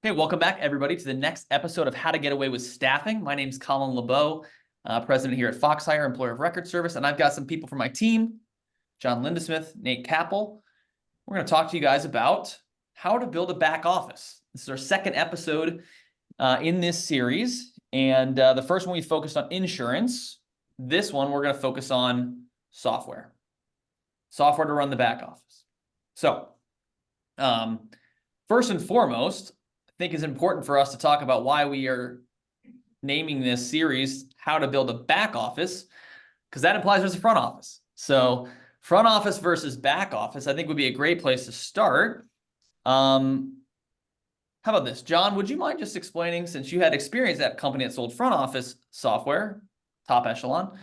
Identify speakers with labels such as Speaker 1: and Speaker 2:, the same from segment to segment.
Speaker 1: Hey, welcome back, everybody, to the next episode of How to Get Away with Staffing. My name's Colin LeBeau, president here at Foxhire, employer of record service, and I've got some people from my team, John Lindesmith, Nate Capel. We're going to talk to you guys about how to build a back office. This is our second episode in this series, and the first one we focused on insurance. This one we're going to focus on software to run the back office. So, first and foremost, I think it's important for us to talk about why we are naming this series How to Build a Back Office, because that implies there's a front office. So front office versus back office, I think would be a great place to start. How about this? John, would you mind just explaining, since you had experience at a company that sold front office software, top echelon,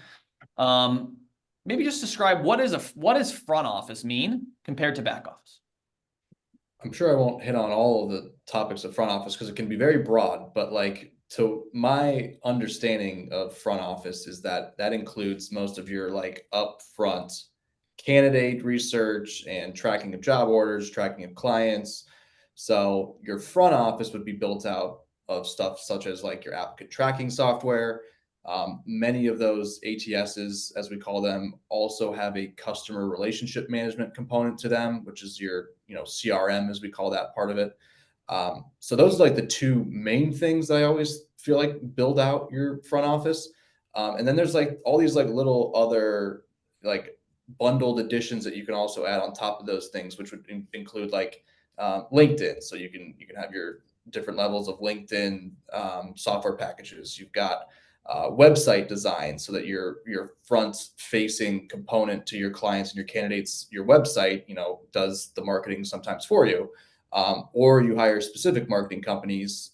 Speaker 1: maybe just describe what does front office mean compared to back office?
Speaker 2: I'm sure I won't hit on all of the topics of front office because it can be very broad, but so my understanding of front office is that includes most of your upfront candidate research and tracking of job orders, tracking of clients. So your front office would be built out of stuff such as your applicant tracking software. Many of those ATSs, as we call them, also have a customer relationship management component to them, which is your CRM, as we call that part of it. So those are the two main things that I always feel like build out your front office. And then there's all these little other bundled additions that you can also add on top of those things, which would include LinkedIn. So you can have your different levels of LinkedIn software packages. You've got website design, so that your front facing component to your clients and your candidates, your website, does the marketing sometimes for you, or you hire specific marketing companies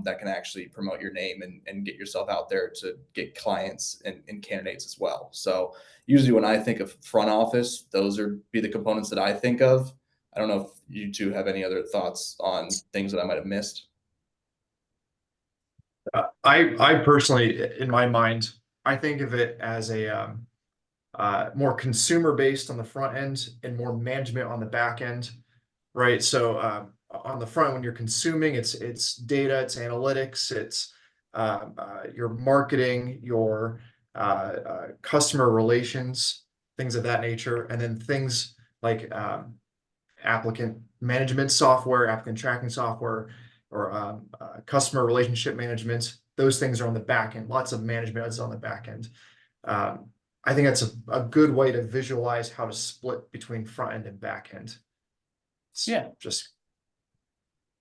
Speaker 2: that can actually promote your name and get yourself out there to get clients and candidates as well. So usually when I think of front office, those be the components that I think of. I don't know if you two have any other thoughts on things that I might have missed.
Speaker 3: I personally, in my mind, I think of it as a more consumer based on the front end and more management on the back end, right? So on the front, when you're consuming, it's data, it's analytics, it's your marketing, your customer relations, things of that nature, and then things like applicant management software, applicant tracking software, or customer relationship management. Those things are on the back end. Lots of management is on the back end. I think that's a good way to visualize how to split between front end and back end.
Speaker 1: Yeah.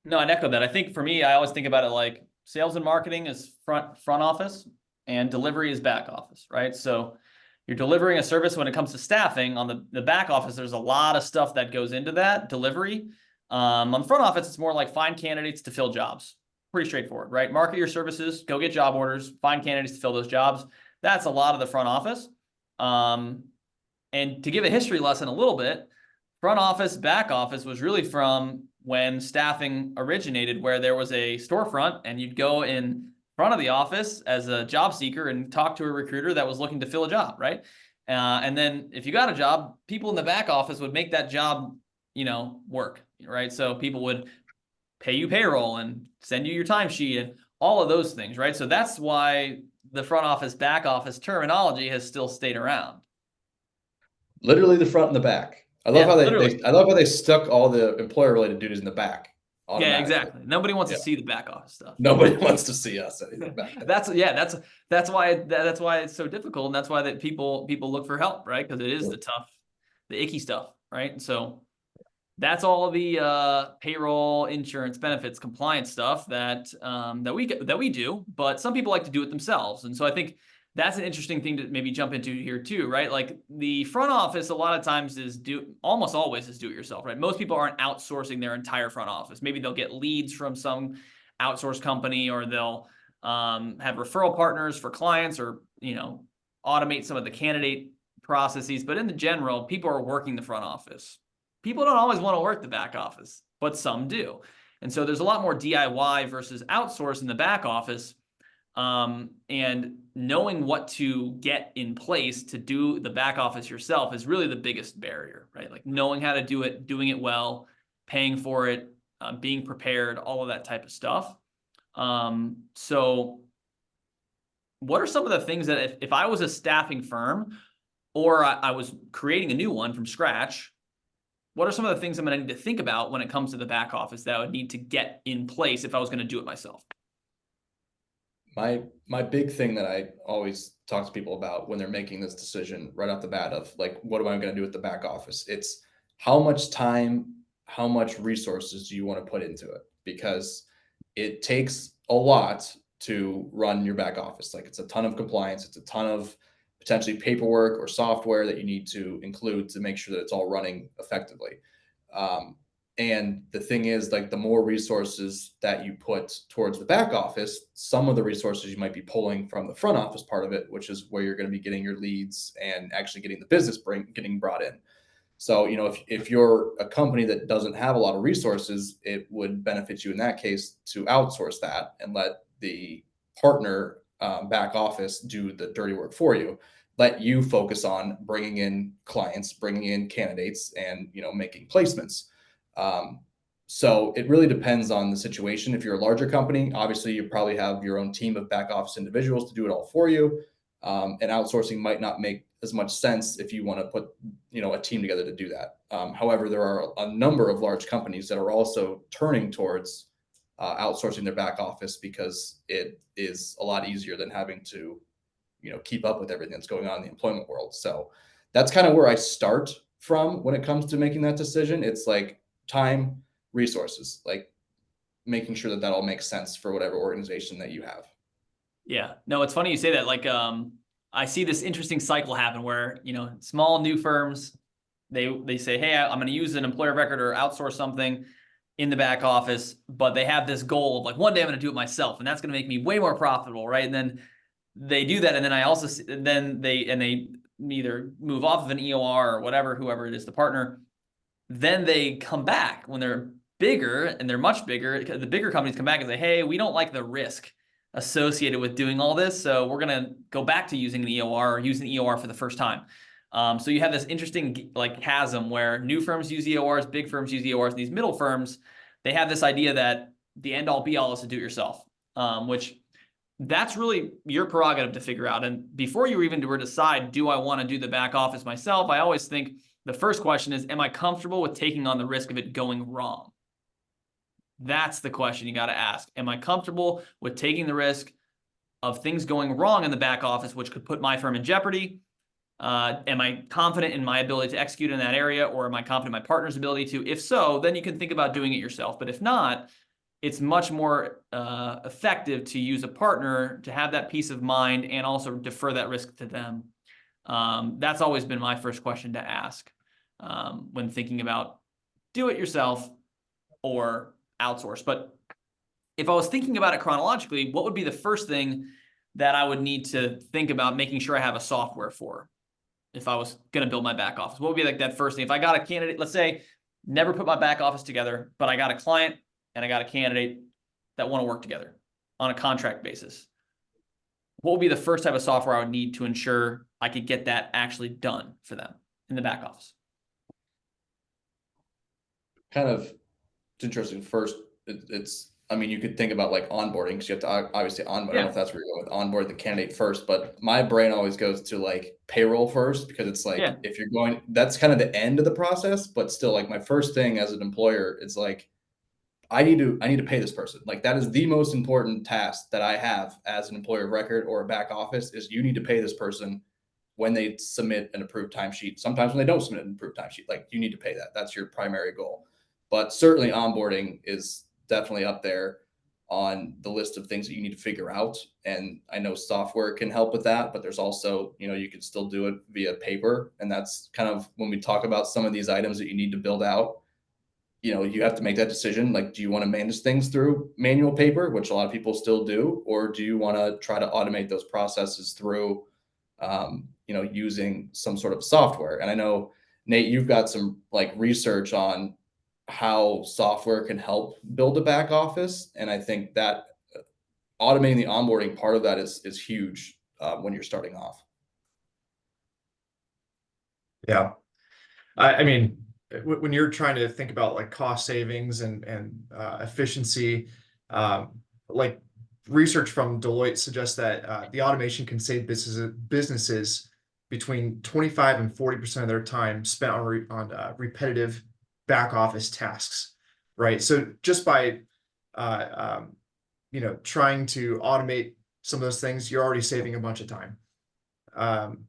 Speaker 3: No,
Speaker 1: I'd echo that. I think for me, I always think about it like sales and marketing is front office and delivery is back office, right? So you're delivering a service when it comes to staffing. On the back office, there's a lot of stuff that goes into that delivery. On the front office, it's more like find candidates to fill jobs. Pretty straightforward, right? Market your services, go get job orders, find candidates to fill those jobs. That's a lot of the front office. And to give a history lesson a little bit, front office, back office was really from when staffing originated, where there was a storefront and you'd go in front of the office as a job seeker and talk to a recruiter that was looking to fill a job, right? And then if you got a job, people in the back office would make that job, work, right? So people would pay you payroll and send you your timesheet and all of those things, right? So that's why the front office, back office terminology has still stayed around.
Speaker 2: Literally the front and the back. I love how they stuck all the employer related duties in the back.
Speaker 1: Yeah, exactly. Nobody wants to see the back office stuff.
Speaker 2: Nobody wants to see us anything back.
Speaker 1: That's why it's so difficult, and that's why that people look for help, right? Because it is the icky stuff, right? So that's all the payroll, insurance, benefits, compliance stuff that we do. But some people like to do it themselves, and so I think that's an interesting thing to maybe jump into here too, right? Like the front office, a lot of times almost always is do it yourself, right? Most people aren't outsourcing their entire front office. Maybe they'll get leads from some outsourced company, or they'll have referral partners for clients, or automate some of the candidate processes. But in the general, people are working the front office. People don't always want to work the back office, but some do. And so there's a lot more DIY versus outsource in the back office. And knowing what to get in place to do the back office yourself is really the biggest barrier, right? Like knowing how to do it, doing it well, paying for it, being prepared, all of that type of stuff. So what are some of the things that if I was a staffing firm or I was creating a new one from scratch, what are some of the things I'm going to need to think about when it comes to the back office that I would need to get in place if I was going to do it myself?
Speaker 2: My big thing that I always talk to people about when they're making this decision right off the bat of like, what am I going to do with the back office? It's how much time, how much resources do you want to put into it? Because it takes a lot to run your back office. Like it's a ton of compliance, it's a ton of potentially paperwork or software that you need to include to make sure that it's all running effectively. Um, and the thing is, like, the more resources that you put towards the back office, some of the resources you might be pulling from the front office part of it, which is where you're going to be getting your leads and actually getting the business getting brought in. So, if you're a company that doesn't have a lot of resources, it would benefit you in that case to outsource that and let the partner back office do the dirty work for you. Let you focus on bringing in clients, bringing in candidates, and making placements. Um, so it really depends on the situation. If you're a larger company, obviously you probably have your own team of back office individuals to do it all for you. And outsourcing might not make as much sense if you want to put a team together to do that. However, there are a number of large companies that are also turning towards outsourcing their back office because it is a lot easier than having to keep up with everything that's going on in the employment world. So that's kind of where I start from when it comes to making that decision. It's like time, resources, like making sure that all makes sense for whatever organization that you have.
Speaker 1: Yeah, no, it's funny you say that. Like, I see this interesting cycle happen where, small new firms, they say, hey, I'm going to use an employer of record or outsource something in the back office, but they have this goal of like, one day I'm going to do it myself, and that's going to make me way more profitable, right? And then they do that, and then I also then they either move off of an EOR or whatever, whoever it is, the partner. Then they come back when they're bigger, and they're much bigger. The bigger companies come back and say, hey, we don't like the risk associated with doing all this, so we're going to go back to using an EOR or using EOR for the first time. So you have this interesting like chasm where new firms use EORs, big firms use EORs, and these middle firms, they have this idea that the end all be all is to do it yourself, which that's really your prerogative to figure out. And before you even decide, do I want to do the back office myself? I always think the first question is, am I comfortable with taking on the risk of it going wrong? That's the question you got to ask. Am I comfortable with taking the risk of things going wrong in the back office, which could put my firm in jeopardy? Am I confident in my ability to execute in that area, or am I confident in my partner's ability to? If so, then you can think about doing it yourself. But if not, it's much more effective to use a partner to have that peace of mind and also defer that risk to them. That's always been my first question to ask when thinking about do it yourself or outsource. But if I was thinking about it chronologically, what would be the first thing that I would need to think about making sure I have a software for if I was going to build my back office? What would be like that first thing? If I got a candidate, let's say, never put my back office together, but I got a client and I got a candidate that want to work together on a contract basis, what would be the first type of software I would need to ensure I could get that actually done for them in the back office?
Speaker 2: Kind of, it's interesting. First, I mean, you could think about like onboarding, because you have to obviously onboard. I don't know if that's where you're going with onboard the candidate first, but my brain always goes to like payroll first, because it's like, if you're going, that's kind of the end of the process, but still, like, my first thing as an employer is like, I need to pay this person. Like, that is the most important task that I have as an employer of record or a back office, is you need to pay this person when they submit an approved timesheet. Sometimes when they don't submit an approved timesheet, like, you need to pay that. That's your primary goal. But certainly onboarding is definitely up there on the list of things that you need to figure out. And I know software can help with that, but there's also, you can still do it via paper. And that's kind of when we talk about some of these items that you need to build out, you have to make that decision. Like, do you want to manage things through manual paper, which a lot of people still do, or do you want to try to automate those processes through, using some sort of software? And I know, Nate, you've got some like research on how software can help build a back office. And I think that automating the onboarding part of that is huge when you're starting off.
Speaker 3: Yeah. I mean, when you're trying to think about like cost savings and efficiency, like research from Deloitte suggests that the automation can save businesses between 25 and 40% of their time spent on repetitive back office tasks, right? So just by trying to automate some of those things, you're already saving a bunch of time. From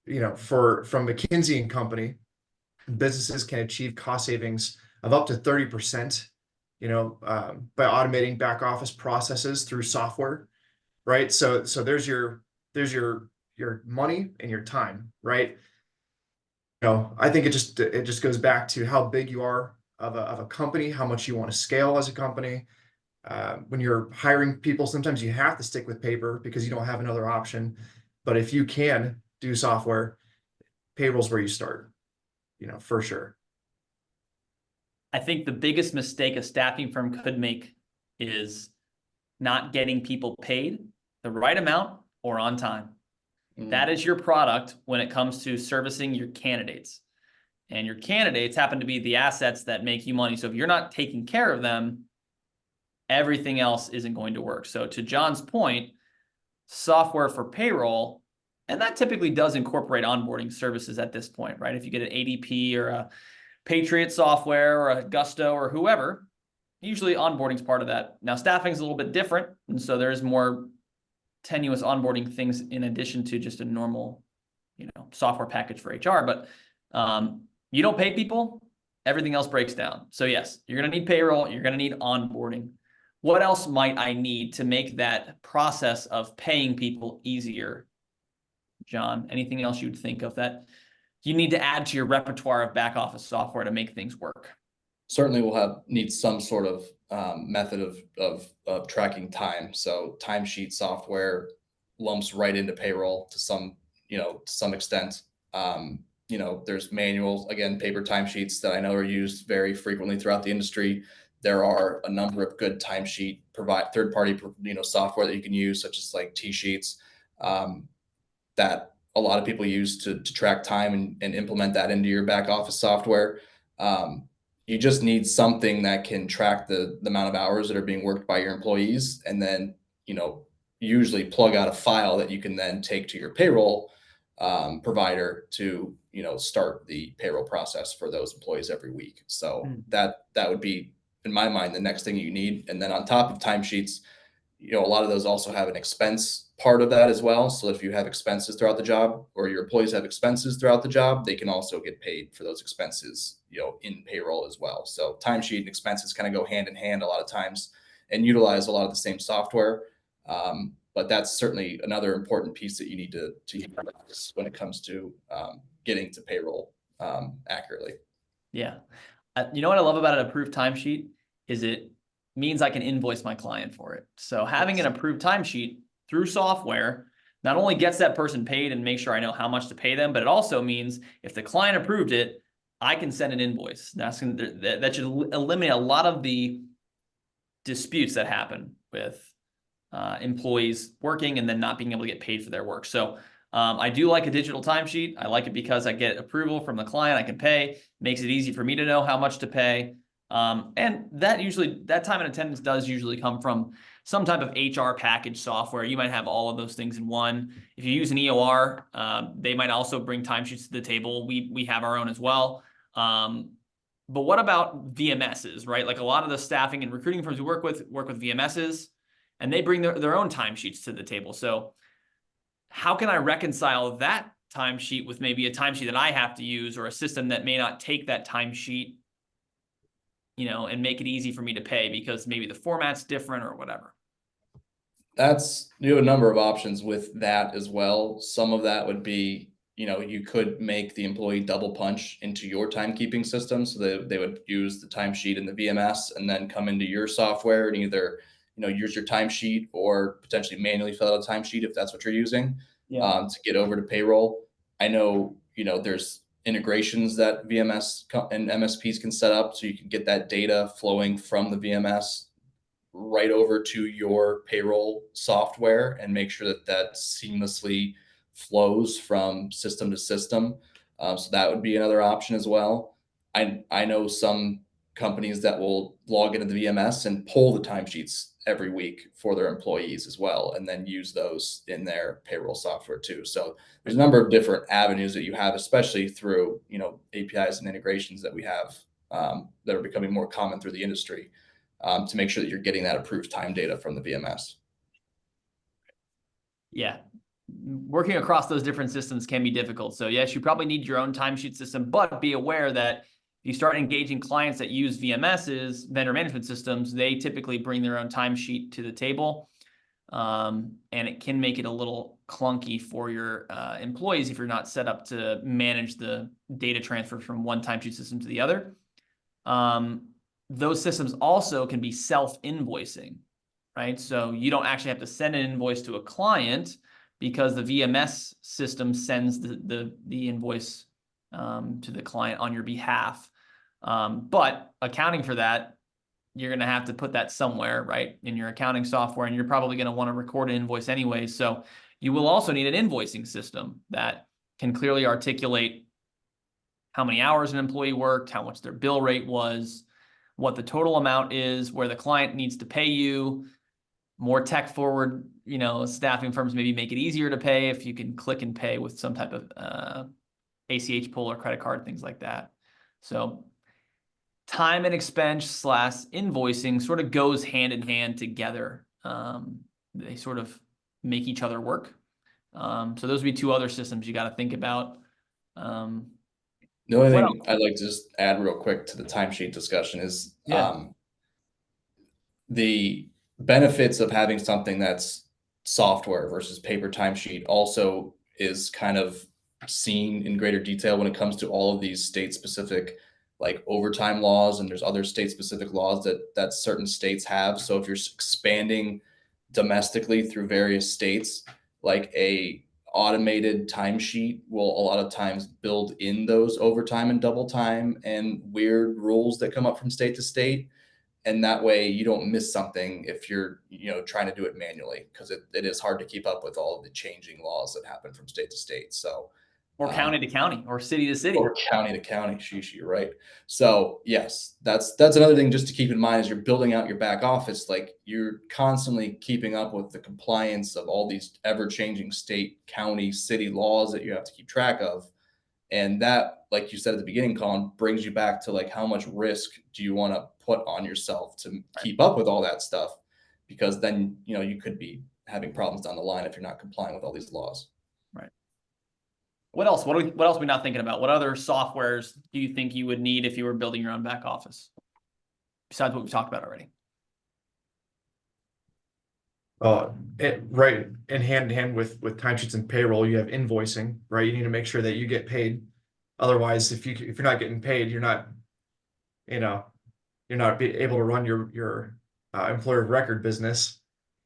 Speaker 3: McKinsey and Company, businesses can achieve cost savings of up to 30%, by automating back office processes through software, right? So there's your money and your time, right? I think it just goes back to how big you are of a company, how much you want to scale as a company. When you're hiring people, sometimes you have to stick with paper because you don't have another option. But if you can do software, payroll's where you start, for sure.
Speaker 1: I think the biggest mistake a staffing firm could make is not getting people paid the right amount or on time. That is your product when it comes to servicing your candidates. And your candidates happen to be the assets that make you money. So if you're not taking care of them, everything else isn't going to work. So to John's point, software for payroll, and that typically does incorporate onboarding services at this point, right? If you get an ADP or a Patriot software or a Gusto or whoever, usually onboarding is part of that. Now staffing is a little bit different. And so there's more tenuous onboarding things in addition to just a normal, software package for HR. But you don't pay people, everything else breaks down. So yes, you're going to need payroll. You're going to need onboarding. What else might I need to make that process of paying people easier? John, anything else you'd think of that you need to add to your repertoire of back office software to make things work?
Speaker 2: Certainly we'll need some sort of method of tracking time. So timesheet software lumps right into payroll to some extent. There's manuals, again, paper timesheets that I know are used very frequently throughout the industry. There are a number of good timesheet third-party software that you can use, such as like T-Sheets, that a lot of people use to track time and implement that into your back office software. You just need something that can track the amount of hours that are being worked by your employees, and then usually plug out a file that you can then take to your payroll provider to start the payroll process for those employees every week. So that would be, in my mind, the next thing you need. And then on top of timesheets, a lot of those also have an expense part of that as well. So if you have expenses throughout the job, or your employees have expenses throughout the job, they can also get paid for those expenses, in payroll as well. So timesheet and expenses kind of go hand in hand a lot of times and utilize a lot of the same software. But that's certainly another important piece that you need to use when it comes to getting to payroll accurately.
Speaker 1: Yeah. You know what I love about an approved timesheet is it means I can invoice my client for it. So having an approved timesheet through software not only gets that person paid and make sure I know how much to pay them, but it also means if the client approved it, I can send an invoice. That should eliminate a lot of the disputes that happen with employees working and then not being able to get paid for their work. So I do like a digital timesheet. I like it because I get approval from the client. I can pay, makes it easy for me to know how much to pay. And that time and attendance does usually come from some type of HR package software. You might have all of those things in one. If you use an EOR, they might also bring timesheets to the table. We have our own as well. But what about VMSs, right? Like a lot of the staffing and recruiting firms we work with VMSs, and they bring their own timesheets to the table. So how can I reconcile that timesheet with maybe a timesheet that I have to use, or a system that may not take that timesheet, and make it easy for me to pay because maybe the format's different or whatever?
Speaker 2: You have a number of options with that as well. Some of that would be, you could make the employee double punch into your timekeeping system. So they would use the timesheet in the VMS and then come into your software and either, use your timesheet or potentially manually fill out a timesheet if that's what you're using to get over to payroll. I know, there's integrations that VMS and MSPs can set up so you can get that data flowing from the VMS right over to your payroll software and make sure that seamlessly flows from system to system. So that would be another option as well. I know some companies that will log into the VMS and pull the timesheets every week for their employees as well, and then use those in their payroll software too. So there's a number of different avenues that you have, especially through, you know, APIs and integrations that we have that are becoming more common through the industry to make sure that you're getting that approved time data from the VMS.
Speaker 1: Yeah. Working across those different systems can be difficult. So yes, you probably need your own timesheet system, but be aware that if you start engaging clients that use VMSs, vendor management systems, they typically bring their own timesheet to the table. And it can make it a little clunky for your employees if you're not set up to manage the data transfer from one timesheet system to the other. Those systems also can be self-invoicing, right? So you don't actually have to send an invoice to a client because the VMS system sends the invoice to the client on your behalf. But accounting for that, you're going to have to put that somewhere, right, in your accounting software, and you're probably going to want to record an invoice anyway. So you will also need an invoicing system that can clearly articulate how many hours an employee worked, how much their bill rate was, what the total amount is, where the client needs to pay you. More tech forward, you know, staffing firms maybe make it easier to pay if you can click and pay with some type of ACH pull or credit card, things like that. So time and expense / invoicing sort of goes hand in hand together. They sort of make each other work. So those would be two other systems you got to think about.
Speaker 2: The only thing I'd like to just add real quick to the timesheet discussion is the benefits of having something that's software versus paper timesheet also is kind of seen in greater detail when it comes to all of these state specific like overtime laws, and there's other state specific laws that certain states have. So if you're expanding domestically through various states, like a automated timesheet will a lot of times build in those overtime and double time and weird rules that come up from state to state. And that way you don't miss something if you're, you know, trying to do it manually, because it is hard to keep up with all of the changing laws that happen from state to state. So
Speaker 1: or county to county or city to city
Speaker 2: or county to county. Sheesh, you're right. So yes, that's another thing just to keep in mind as you're building out your back office. Like you're constantly keeping up with the compliance of all these ever changing state, county, city laws that you have to keep track of. And that, like you said at the beginning, Colin, brings you back to like how much risk do you want to put on yourself to keep up with all that stuff? Because then, you know, you could be having problems down the line if you're not complying with all these laws.
Speaker 1: Right. What else? What else are we not thinking about? What other softwares do you think you would need if you were building your own back office? Besides what we've talked about already.
Speaker 3: Right in hand with timesheets and payroll, you have invoicing, right? You need to make sure that you get paid. Otherwise, if you're not getting paid, you're not, you know, you're not able to run your employer of record business.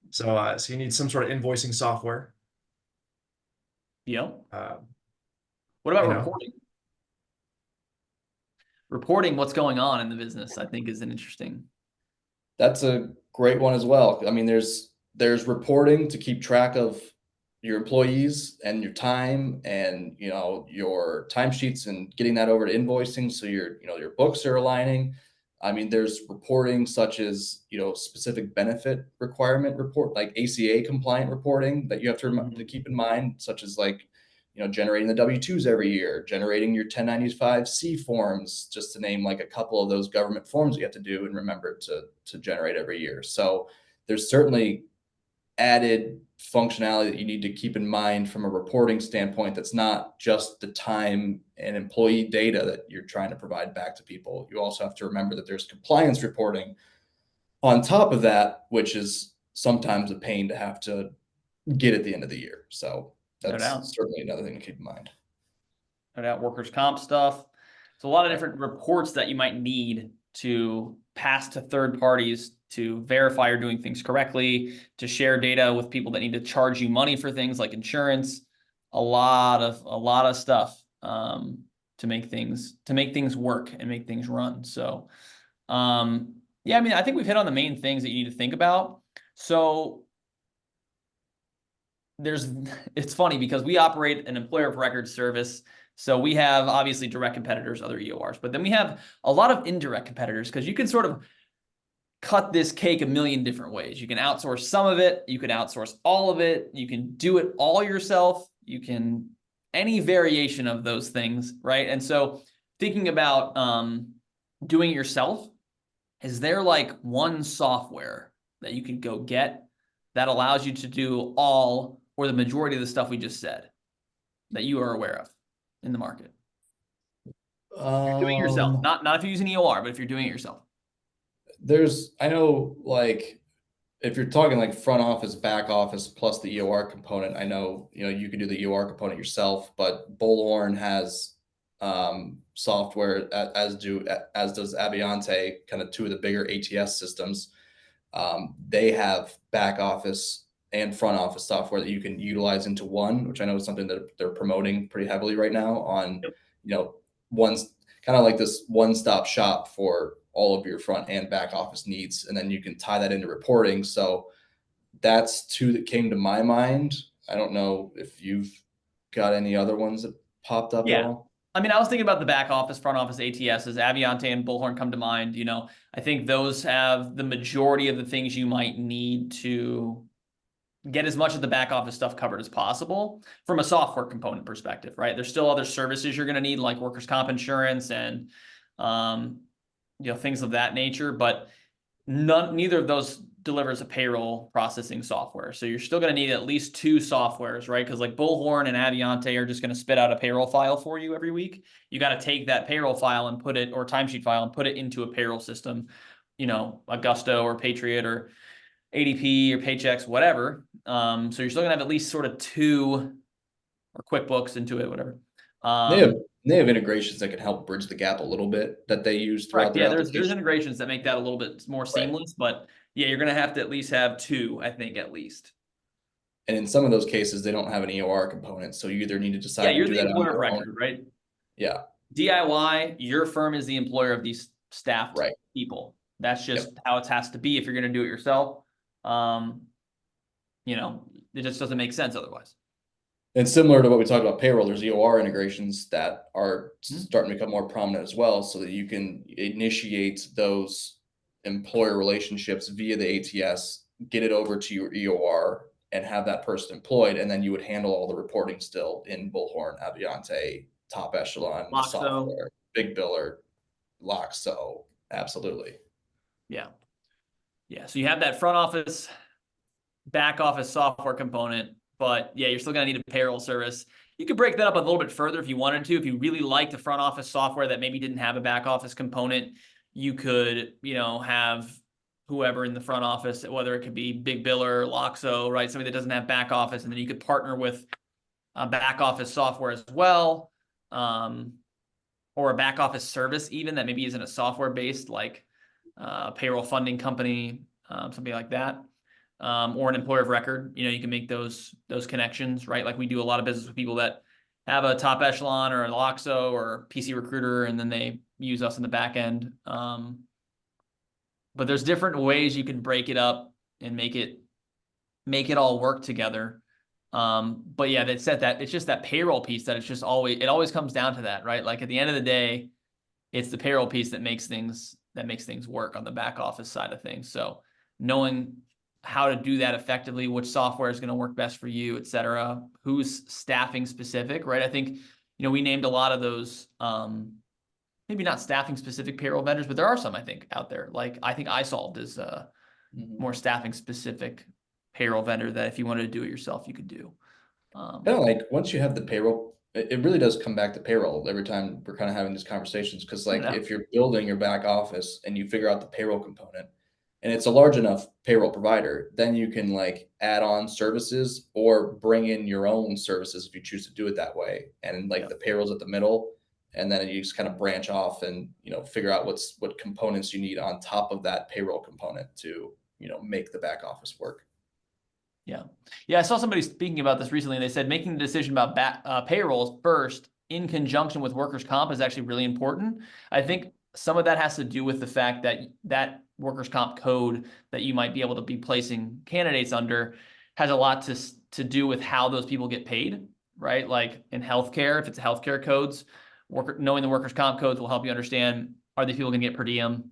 Speaker 3: So so you need some sort of invoicing software.
Speaker 1: Yep. What about reporting? Reporting what's going on in the business, I think, is an interesting.
Speaker 2: That's a great one as well. I mean, there's reporting to keep track of your employees and your time and, you know, your timesheets and getting that over to invoicing. So your books are aligning. I mean, there's reporting such as, you know, specific benefit requirement report, like ACA compliant reporting that you have to keep in mind, such as like, you know, generating the W-2s every year, generating your 1095-C forms, just to name like a couple of those government forms you have to do and remember to generate every year. So there's certainly added functionality that you need to keep in mind from a reporting standpoint that's not just the time and employee data that you're trying to provide back to people. You also have to remember that there's compliance reporting on top of that, which is sometimes a pain to have to get at the end of the year. So that's certainly another thing to keep in mind.
Speaker 1: No doubt. Workers' comp stuff. So a lot of different reports that you might need to pass to third parties to verify you're doing things correctly, to share data with people that need to charge you money for things like insurance, a lot of stuff to make things work and make things run. So yeah, I mean, I think we've hit on the main things that you need to think about. So it's funny because we operate an employer of record service So we have obviously direct competitors, other EORs, but then we have a lot of indirect competitors because you can sort of cut this cake a million different ways. You can outsource some of it. You can outsource all of it. You can do it all yourself. You can any variation of those things, right? And so thinking about doing it yourself, is there like one software that you can go get that allows you to do all or the majority of the stuff we just said that you are aware of in the market? You're doing it yourself, not if you're using EOR, but if you're doing it yourself.
Speaker 2: I know, like, if you're talking like front office, back office, plus the EOR component, I know, you can do the EOR component yourself, but Bullhorn has software, as does Aviante, kind of two of the bigger ATS systems. They have back office and front office software that you can utilize into one, which I know is something that they're promoting pretty heavily right now on, one's kind of like this one-stop shop for all of your front and back office needs. And then you can tie that into reporting. So that's two that came to my mind. I don't know if you've got any other ones that popped up at all.
Speaker 1: I mean, I was thinking about the back office, front office ATSs, Aviante and Bullhorn come to mind. I think those have the majority of the things you might need to get as much of the back office stuff covered as possible from a software component perspective, right? There's still other services you're going to need, like workers' comp insurance and, things of that nature, but neither of those delivers a payroll processing software. So you're still going to need at least two softwares, right? Because like Bullhorn and Aviante are just going to spit out a payroll file for you every week. You got to take that payroll file and put it, or timesheet file, and put it into a payroll system, Augusto or Patriot or ADP or Paychex, whatever. So you're still going to have at least sort of two, or QuickBooks, Intuit, whatever.
Speaker 2: They have integrations that can help bridge the gap a little bit that they use throughout their
Speaker 1: there's
Speaker 2: application.
Speaker 1: integrations that make that a little bit more seamless, but yeah, you're going to have to at least have two, I think, at least.
Speaker 2: And in some of those cases, they don't have an EOR component, so you either need to decide to
Speaker 1: you're
Speaker 2: do
Speaker 1: the
Speaker 2: that
Speaker 1: employer
Speaker 2: on
Speaker 1: of
Speaker 2: your own.
Speaker 1: record, right?
Speaker 2: Yeah.
Speaker 1: DIY, your firm is the employer of these staffed
Speaker 2: Right.
Speaker 1: people. That's just how it has to be if you're going to do it yourself. It just doesn't make sense otherwise.
Speaker 2: And similar to what we talked about payroll, there's EOR integrations that are starting to become more prominent as well, so that you can initiate those employer relationships via the ATS, get it over to your EOR, and have that person employed, and then you would handle all the reporting still in Bullhorn, Aviante, Top Echelon,
Speaker 1: Loxo.
Speaker 2: software, Big Biller, Loxo, absolutely.
Speaker 1: Yeah. So you have that front office, back office software component, but yeah, you're still going to need a payroll service. You could break that up a little bit further if you wanted to. If you really liked the front office software that maybe didn't have a back office component, you could, have whoever in the front office, whether it could be Big Biller, Loxo, right? Somebody that doesn't have back office, and then you could partner with a back office software as well, or a back office service even that maybe isn't a software based, like payroll funding company, something like that. Or an employer of record, you can make those connections, right? Like we do a lot of business with people that have a Top Echelon or a Loxo or PC Recruiter, and then they use us in the back end. But there's different ways you can break it up and make it all work together. But yeah, that said, that it's just that payroll piece that it always comes down to that, right? Like at the end of the day, it's the payroll piece that makes things work on the back office side of things. So knowing how to do that effectively, which software is going to work best for you, et cetera, who's staffing specific, right? I think, we named a lot of those, maybe not staffing specific payroll vendors, but there are some, I think, out there. Like I think iSolved is a more staffing specific payroll vendor that if you wanted to do it yourself, you could do.
Speaker 2: Kind of like once you have the payroll, it really does come back to payroll every time we're kind of having these conversations. Because like if you're building your back office and you figure out the payroll component, and it's a large enough payroll provider, then you can like add on services or bring in your own services if you choose to do it that way. And like the payroll's at the middle, and then you just kind of branch off and figure out what components you need on top of that payroll component to make the back office work.
Speaker 1: Yeah. I saw somebody speaking about this recently. They said making the decision about payrolls first in conjunction with workers' comp is actually really important. I think some of that has to do with the fact that workers' comp code that you might be able to be placing candidates under has a lot to do with how those people get paid, right? Like in healthcare, if it's healthcare codes, knowing the workers' comp codes will help you understand, are these people going to get per diem,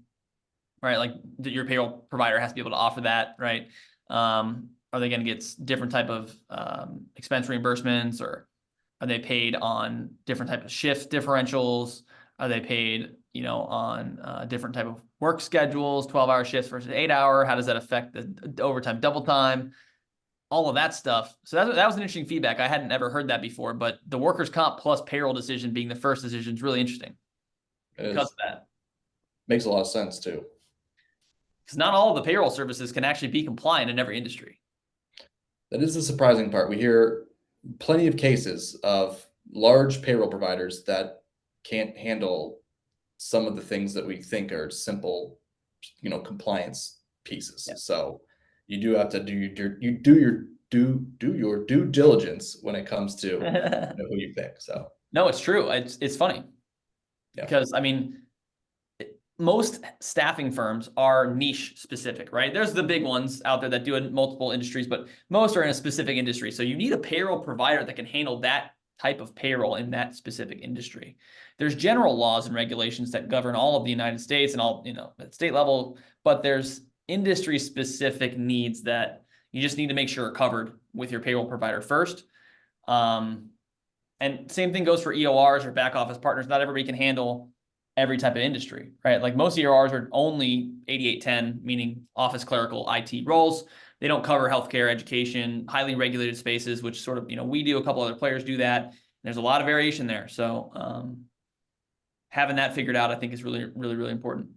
Speaker 1: right? Like your payroll provider has to be able to offer that, right? Are they going to get different type of expense reimbursements, or are they paid on different type of shift differentials? Are they paid, on different type of work schedules, 12-hour shifts versus 8-hour? How does that affect the overtime, double time? All of that stuff. So that was an interesting feedback. I hadn't ever heard that before, but the workers' comp plus payroll decision being the first decision is really interesting because of that.
Speaker 2: Makes a lot of sense too.
Speaker 1: Because not all of the payroll services can actually be compliant in every industry.
Speaker 2: That is the surprising part. We hear plenty of cases of large payroll providers that can't handle some of the things that we think are simple, compliance pieces. Yeah. So you do have to do your due diligence when it comes to who you pick. So
Speaker 1: no, it's true. It's funny because most staffing firms are niche specific, right? There's the big ones out there that do in multiple industries, but most are in a specific industry. So you need a payroll provider that can handle that type of payroll in that specific industry. There's general laws and regulations that govern all of the United States and all, at state level, but there's industry specific needs that you just need to make sure are covered with your payroll provider first. And same thing goes for EORs or back office partners. Not everybody can handle every type of industry, right? Like most EORs are only 8810, meaning office clerical IT roles. They don't cover healthcare, education, highly regulated spaces, which sort of, we do, a couple other players do that. There's a lot of variation there. So having that figured out, I think, is really, really, really important.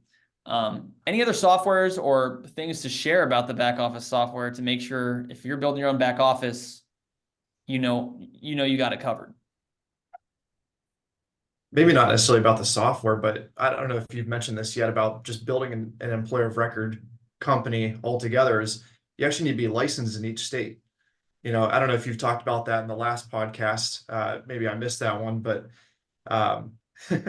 Speaker 1: Any other softwares or things to share about the back office software to make sure if you're building your own back office, you got it covered?
Speaker 3: Maybe not necessarily about the software, but I don't know if you've mentioned this yet about just building an employer of record company altogether. Is you actually need to be licensed in each state. I don't know if you've talked about that in the last podcast. Maybe I missed that one, but you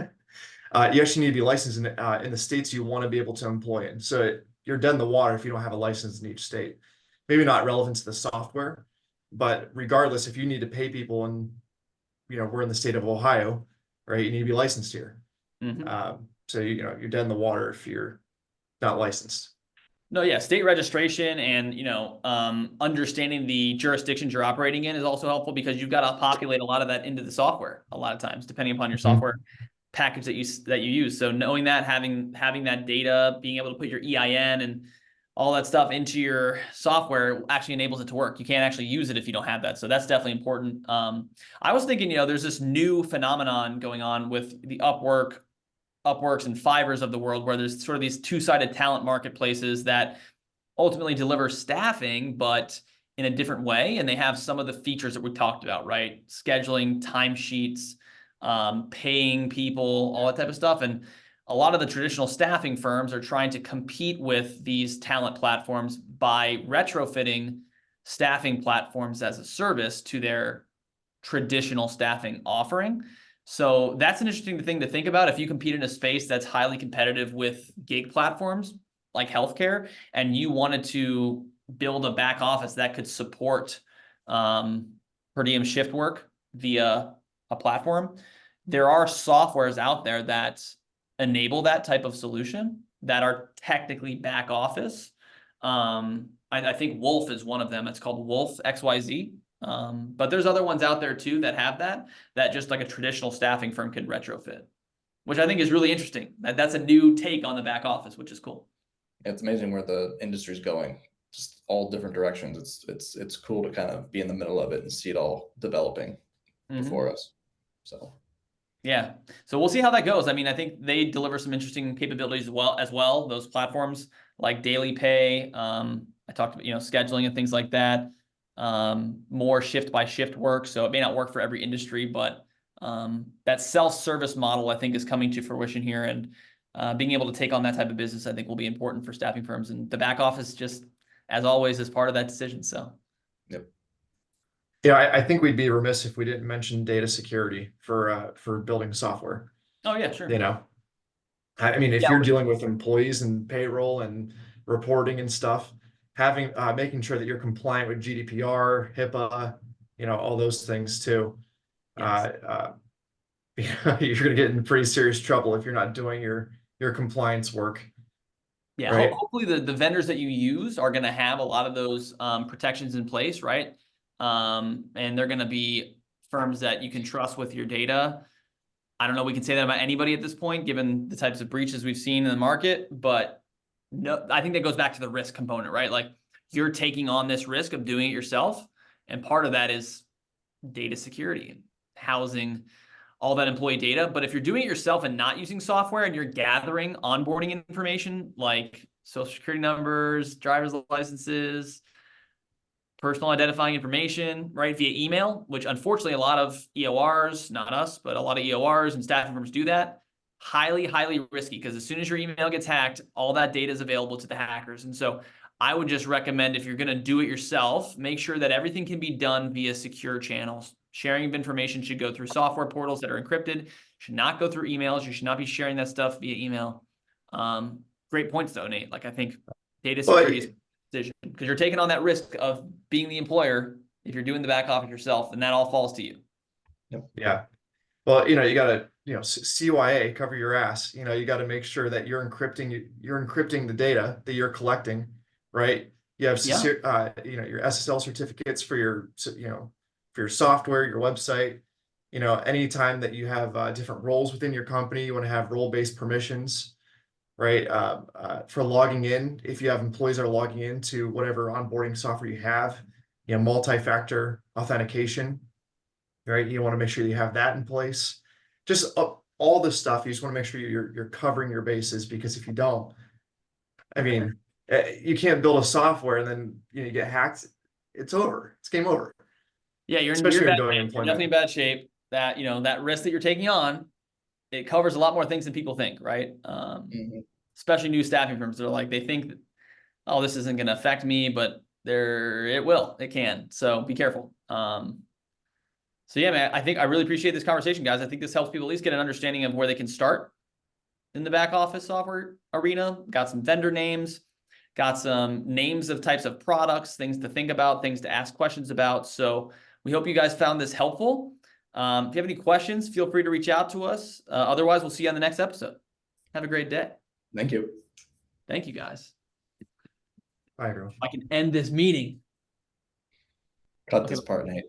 Speaker 3: actually need to be licensed in the states you want to be able to employ in. So you're dead in the water if you don't have a license in each state. Maybe not relevant to the software, but regardless, if you need to pay people and we're in the state of Ohio, right? You need to be licensed here.
Speaker 1: Mm-hmm.
Speaker 3: So you're dead in the water if you're not licensed.
Speaker 1: No, yeah, state registration and understanding the jurisdictions you're operating in is also helpful because you've got to populate a lot of that into the software a lot of times, depending upon your software package that you use. So knowing that, having that data, being able to put your EIN and all that stuff into your software actually enables it to work. You can't actually use it if you don't have that. So that's definitely important. I was thinking, there's this new phenomenon going on with the Upworks and Fiverrs of the world, where there's sort of these two-sided talent marketplaces that ultimately deliver staffing, but in a different way. And they have some of the features that we talked about, right? Scheduling, timesheets, paying people, all that type of stuff. And a lot of the traditional staffing firms are trying to compete with these talent platforms by retrofitting staffing platforms as a service to their traditional staffing offering. So that's an interesting thing to think about. If you compete in a space that's highly competitive with gig platforms like healthcare, and you wanted to build a back office that could support per diem shift work via a platform, there are softwares out there that enable that type of solution that are technically back office. I think Wolf is one of them. It's called Wolf XYZ. But there's other ones out there too that have that just like a traditional staffing firm can retrofit, which I think is really interesting. That's a new take on the back office, which is cool.
Speaker 2: It's amazing where the industry's going, just all different directions. It's cool to kind of be in the middle of it and see it all developing before us. So
Speaker 1: yeah, so we'll see how that goes. I mean, I think they deliver some interesting capabilities as well. Those platforms like daily pay. I talked about scheduling and things like that. More shift by shift work. So it may not work for every industry, but that self-service model I think is coming to fruition here, and being able to take on that type of business I think will be important for staffing firms, and the back office just as always is part of that decision. So
Speaker 2: yep.
Speaker 3: Yeah, I think we'd be remiss if we didn't mention data security for building software.
Speaker 1: Oh yeah, sure.
Speaker 3: I mean, if you're dealing with employees and payroll and reporting and stuff, making sure that you're compliant with GDPR, HIPAA, all those things too.
Speaker 1: Yes.
Speaker 3: You're gonna get in pretty serious trouble if you're not doing your compliance work.
Speaker 1: Yeah,
Speaker 3: Right.
Speaker 1: hopefully the vendors that you use are going to have a lot of those protections in place, right? And they're going to be firms that you can trust with your data. I don't know, we can say that about anybody at this point, given the types of breaches we've seen in the market, but no, I think that goes back to the risk component, right? Like you're taking on this risk of doing it yourself, and part of that is data security, housing all that employee data. But if you're doing it yourself and not using software and you're gathering onboarding information like social security numbers, driver's licenses, personal identifying information, right, via email, which unfortunately a lot of EORs, not us, but a lot of EORs and staffing firms do that, highly, highly risky, because as soon as your email gets hacked, all that data is available to the hackers. And so I would just recommend, if you're going to do it yourself, make sure that everything can be done via secure channels. Sharing of information should go through software portals that are encrypted, should not go through emails. You should not be sharing that stuff via email. Great points though, Nate. Like I think data security is decision, because you're taking on that risk of being the employer if you're doing the back office yourself, and that all falls to you.
Speaker 3: Yeah. Well, you gotta, CYA, cover your ass. You gotta make sure that you're encrypting the data that you're collecting, right? You have, your SSL certificates for your software, your website. Anytime that you have different roles within your company, you want to have role-based permissions, right? For logging in, if you have employees that are logging into whatever onboarding software you have, multi-factor authentication, right? You want to make sure you have that in place. Just all this stuff, you just want to make sure you're covering your bases, because if you don't, I mean, you can't build a software and then you get hacked. It's over. It's game over.
Speaker 1: Yeah, you're
Speaker 3: Especially
Speaker 1: in
Speaker 3: when
Speaker 1: bad
Speaker 3: doing
Speaker 1: shape. You're
Speaker 3: employment.
Speaker 1: definitely in bad shape. That that risk that you're taking on, it covers a lot more things than people think, right? Especially new staffing firms. They're like, they think, oh, this isn't going to affect me, but it can. So be careful. So yeah, man, I really appreciate this conversation, guys. I think this helps people at least get an understanding of where they can start in the back office software arena. Got some vendor names, got some names of types of products, things to think about, things to ask questions about. So we hope you guys found this helpful. If you have any questions, feel free to reach out to us. Otherwise, we'll see you on the next episode. Have a great day.
Speaker 2: Thank you.
Speaker 1: Thank you, guys.
Speaker 3: Bye, everyone.
Speaker 1: I can end this meeting.
Speaker 2: Cut this part, Nate.